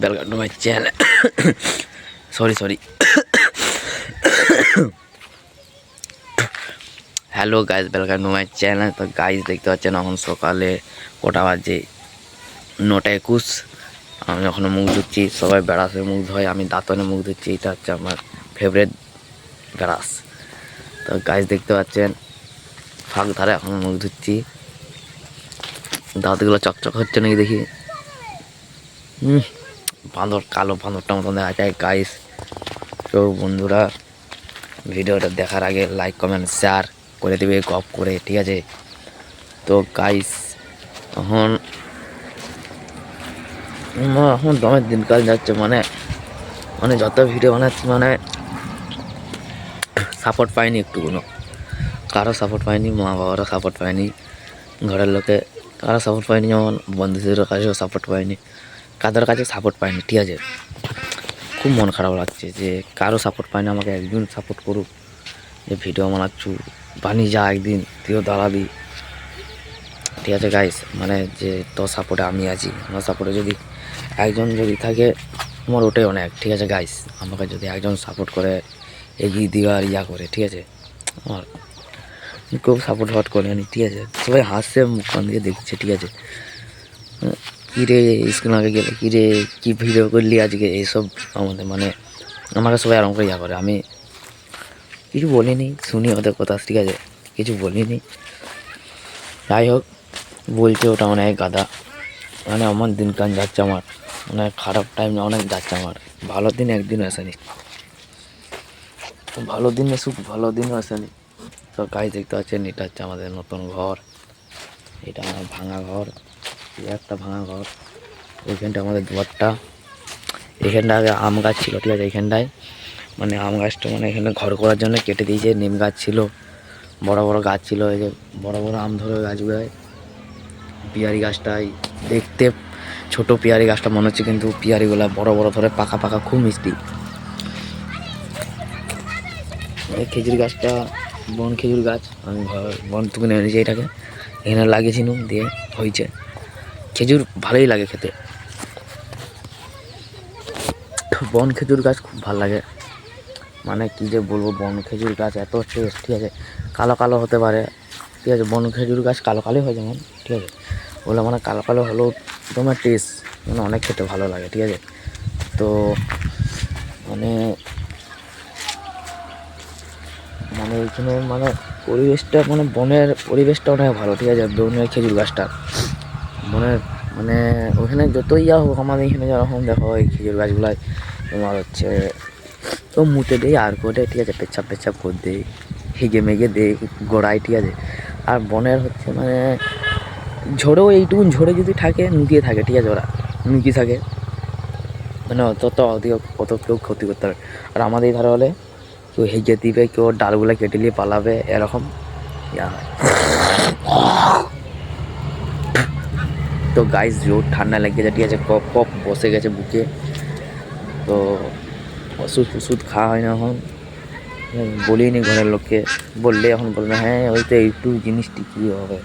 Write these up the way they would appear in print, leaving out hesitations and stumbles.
Welcome to my channel. Sorry hello guys, welcome to my channel. तो guys देखते पाচ্ছেন এখন সকালে কটা বাজে, 9:21। আমি এখনো মুখ ধুচ্ছি, সবাই ব্রাশে মুখ ধোয়, আমি দাঁতনে মুখ ধুচ্ছি। এটা হচ্ছে আমার ফেভারিট ব্রাশ। তো গাইজ দেখতে পাচ্ছেন ফাঁক ধারে এখনো মুখ ধুচ্ছি, দাঁতগুলো চকচক হচ্ছে নাকি দেখি। বাঁদর, কালো বাঁদরটার মতন দেখা যায় গাইস। তো বন্ধুরা ভিডিওটা দেখার আগে লাইক কমেন্ট শেয়ার করে দেবে গপ করে, ঠিক আছে? তো গাইস এখন দমের দিনকাল যাচ্ছে, মানে যত ভিডিও বানাচ্ছি মানে সাপোর্ট পাইনি, একটুকুনো কারো সাপোর্ট পাইনি, মা বাবারও সাপোর্ট পাইনি, ঘরের লোকে কারো সাপোর্ট পাইনি, যেমন বন্ধুদের কাছেও সাপোর্ট পাইনি, কাদের কাছে সাপোর্ট পাইনি, ঠিক আছে? খুব মন খারাপ লাগছে যে কারো সাপোর্ট পাইনি। আমাকে একদিন সাপোর্ট করুক, যে ভিডিও বানাচ্ছু বানিয়ে যা, একদিন তুইও দাঁড়াবি, ঠিক আছে গাইস? মানে যে তোর সাপোর্টে আমি আছি, আমার সাপোর্টে যদি একজন যদি থাকে আমার ওটাই অনেক, ঠিক আছে গাইস? আমাকে যদি একজন সাপোর্ট করে, এগিয়ে দেওয়ার ইয়া করে, ঠিক আছে? আমার খুব সাপোর্ট করে আনি, ঠিক আছে? সবাই হাসছে, মুখখান দিয়ে দেখছে, ঠিক আছে? কিরে স্কুল আগে গেলে কিরে কি ভিডিও করলি আজকে, এইসব আমাদের মানে আমাকে সবাই আরাম করে ইয়া করে। আমি কিছু বলিনি, শুনি ওদের কথা, ঠিক আছে? কিছু বলিনি। যাই হোক, বলছে ওটা অনেক গাদা। মানে আমার দিনকাল যাচ্ছে, আমার অনেক খারাপ টাইম অনেক যাচ্ছে আমার। ভালো দিন একদিনও আসেনি, ভালো দিন এসুক, ভালো দিনও আসেনি। তো গাছ দেখতে পাচ্ছেন, এটা হচ্ছে আমাদের নতুন ঘর। এটা আমার ভাঙা ঘর, একটা ভাঙা ঘর। এইখানটা আমাদের দুয়ারটা। এখানটা আগে আম গাছ ছিল, ঠিক আছে? এইখানটায় মানে আম গাছটা মানে এখানে ঘর করার জন্য কেটে দিয়েছে। নিম গাছ ছিল, বড় বড় গাছ ছিল, এই যে বড় বড় আম ধরে গাছগুলোয়। পিয়ারি গাছটাই দেখতে ছোট, পিয়ারি গাছটা মনে হচ্ছে, কিন্তু পিয়ারিগুলো বড় বড় ধরে, পাকা পাকা, খুব মিষ্টি। খেজুর গাছটা বন খেজুর গাছ, আমি বন থেকে এনেছি এটাকে, এখানে লাগিয়েছিলাম, দিয়ে হয়েছে খেজুর, ভালোই লাগে খেতে। বন খেজুর গাছ খুব ভালো লাগে, মানে কী যে বলবো, বন খেজুর গাছ এত টেস্ট, ঠিক আছে? কালো কালো হতে পারে, ঠিক আছে? বন খেজুর গাছ কালো কালোই হয় যেমন, ঠিক আছে? ওগুলো মানে কালো কালো হলেও তোমার টেস্ট মানে অনেক খেতে ভালো লাগে, ঠিক আছে? তো মানে মানে এইখানে মানে পরিবেশটা, মানে বনের পরিবেশটা অনেক ভালো, ঠিক আছে? বনের খেজুর গাছটা, বনের মানে ওখানে যতই যা হোক, আমাদের এখানে যেরকম দেখো এই খেজুর গাছগুলায় তোমার হচ্ছে তো মুটে দেয় আর করে, ঠিক আছে? পেচ্ছাপ করে দেয়, হেগে মেগে দেয় গোড়ায়, ঠিক আছে? আর বনের হচ্ছে মানে ঝোড়েও এইটুকুন ঝোড়ে যদি থাকে, নুকিয়ে থাকে, ঠিক আছে? ওরা নুকিয়ে থাকে, মানে অত অধিক কত কেউ ক্ষতি করতে পারে। আর আমাদের এই ধারে হলে কেউ হেগে দিবে, কেউ ডালগুলো কেটে নিয়ে পালাবে, এরকম ইয়া হয়। তো গাইস জোর ঠান্ডা লেগে গেছে, ঠিক আছে? কপ কপ বসে গেছে বুকে। তো ওষুধ খাওয়া হয় না এখন, বলিনি ঘরের লোককে, বললে এখন বলবে হ্যাঁ ওই তো একটু জিনিসটি কী হবে,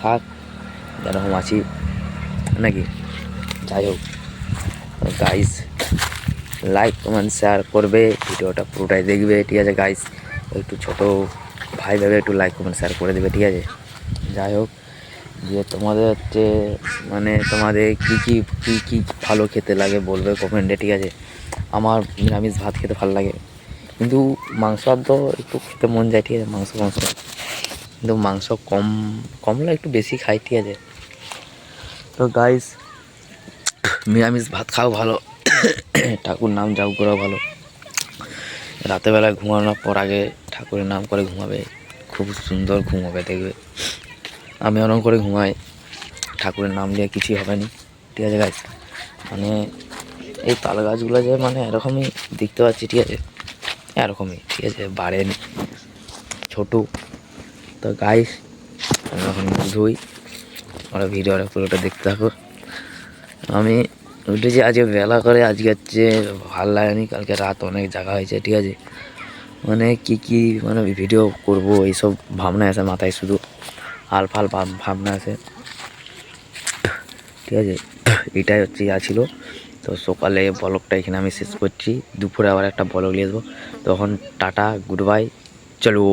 থাক যেরকম আছি, নাকি? যাই হোক গাইস, লাইক কমেন্ট শেয়ার করবে, ভিডিওটা পুরোটাই দেখবে, ঠিক আছে গাইস? একটু ছোটো ভাই ভাবে একটু লাইক কমেন্ট শেয়ার করে দেবে, ঠিক আছে? যাই হোক, যে তোমাদের হচ্ছে মানে তোমাদের কী ভালো খেতে লাগে বলবে কমেন্টে, ঠিক আছে? আমার নিরামিষ ভাত খেতে ভালো লাগে, কিন্তু মাংস তো একটু খেতে মন যায়, ঠিক আছে? মাংস কিন্তু মাংস কমলে একটু বেশি খাই, ঠিক আছে? তো গাইস, নিরামিষ ভাত খাও ভালো, ঠাকুর নাম যাও করো ভালো। রাতেরবেলায় ঘুমানোর পর আগে ঠাকুরের নাম করে ঘুমাবে, খুব সুন্দর ঘুম হবে, দেখবে। আমি ওরকম করে ঘুমাই, ঠাকুরের নাম নিয়ে কিছুই হবে না, ঠিক আছে গাইস? মানে এই তাল গাছগুলো যে মানে এরকমই দেখতে পাচ্ছি, ঠিক আছে? এরকমই, ঠিক আছে? বাড়েনি, ছোটো। তো গাইস, আমি এখন ধুই, ওরা ভিডিওটা পুরোটা দেখতে থাকো। আমি উঠেছি আজকে বেলা করে, আজকে হচ্ছে ভাল লাগেনি, কালকে রাত অনেক জায়গা হয়েছে, ঠিক আছে? মানে কী মানে ভিডিও করব এইসব ভাবনা আসে মাথায়, শুধু আলফাল ভাবনা আসে, ঠিক আছে? এটাই হচ্ছে ইয়া ছিল। তো সকালে ব্লগটা এখানে আমি শেষ করছি, দুপুরে আবার একটা ব্লগ নিয়ে আসবো। তখন টাটা, গুড বাই, চলো।